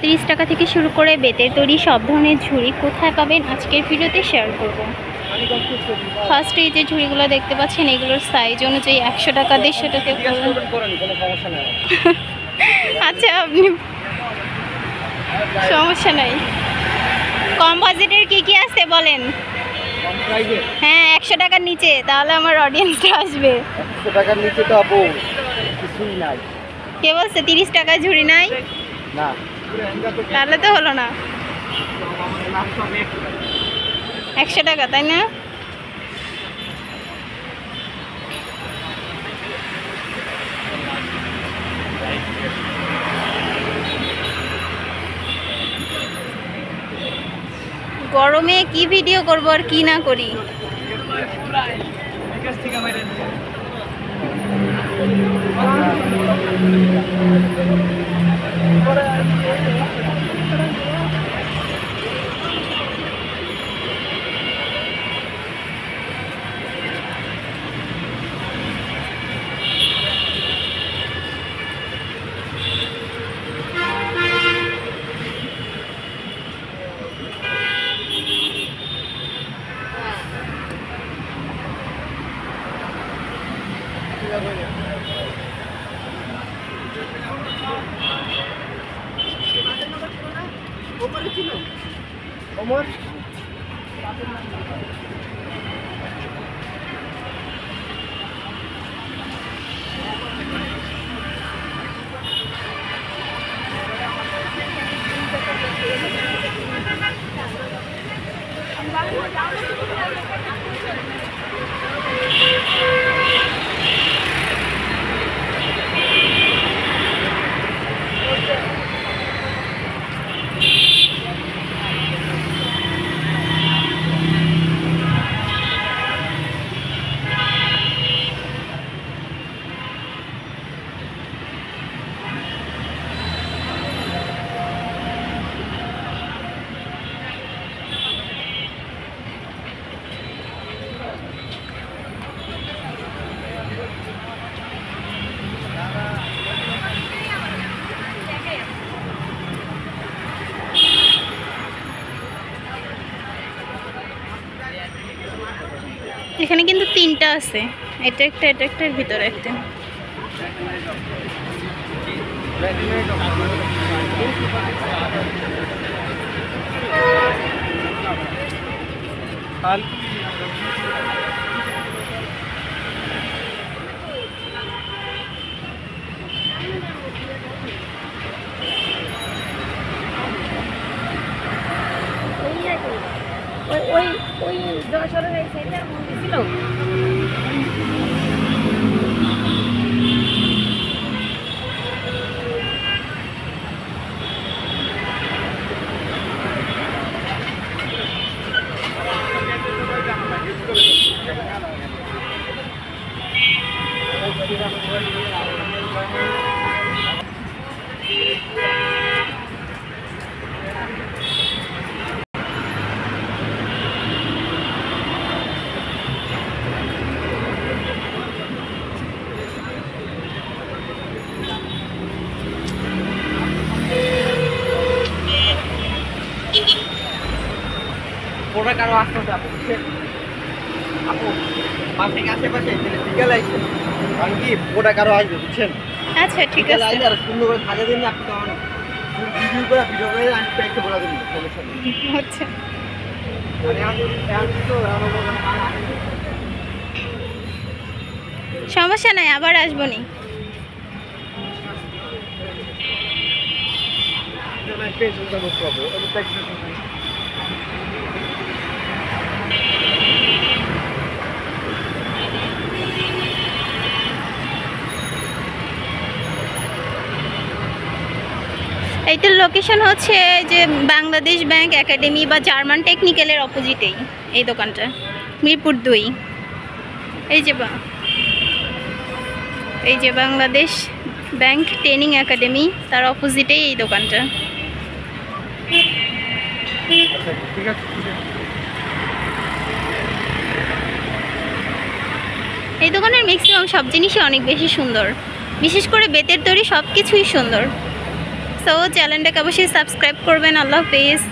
30 টাকা থেকে শুরু করে বেতের তৈরি সব ধরনের ঝুড়ি কোথায় পাবেন আজকের ভিডিওতে শেয়ার করব। ফার্স্টে এই যে ঝুড়িগুলো দেখতে পাচ্ছেন এগুলোর সাইজ অনুযায়ী 100 টাকা 150 টাকা। আচ্ছা আপনি সমস্যা নাই। কম বাজেটের কি আছে বলেন। হ্যাঁ 100 টাকার নিচে, তাহলে আমার অডিয়েন্সটা আসবে। 100 টাকার নিচে তো আপু কিছুই নাই। কে বলছে 30 টাকা ঝুড়ি নাই? না তাহলে তো হলো না। 100 টাকা তাই না? গরমে কি ভিডিও করব আর কি না করি। এখানে কিন্তু তিনটা আছে, এটা একটা, এটা একটা, এর ভিতরে একটা। ওই জয়সরের এই সাইডে মন্দির ছিল। প্রোডাক্ট আরো আসতে আপু বুঝছেন আপু মাসে আশেপাশে বিকেল আইছে কারণ কি প্রোডাক্ট আরো আসবে বুঝছেন। আচ্ছা ঠিক আছে, আর সুন্দর করে সাজা দিন আপনি, তখন ভিডিও করে আমি প্যাকটা বলা দিন সমস্যা নেই। আচ্ছা সমস্যা নাই, আবার আসবো নি। এইটার লোকেশন হচ্ছে যে বাংলাদেশ ব্যাংক একাডেমি বা জার্মান টেকনিক্যালের অপোজিটেই এই দোকানটা, মিরপুর 2। এই যে বাংলাদেশ ব্যাংক ট্রেনিং একাডেমি, তার অপোজিটেই এই দোকানটা। এই দোকানের ম্যাক্সিমাম সব জিনিসই অনেক বেশি সুন্দর, বিশেষ করে বেতের তৈরি সব কিছুই সুন্দর। সো চ্যানেলটাকে অবশ্যই সাবস্ক্রাইব করবেন। আল্লাহ হাফিজ।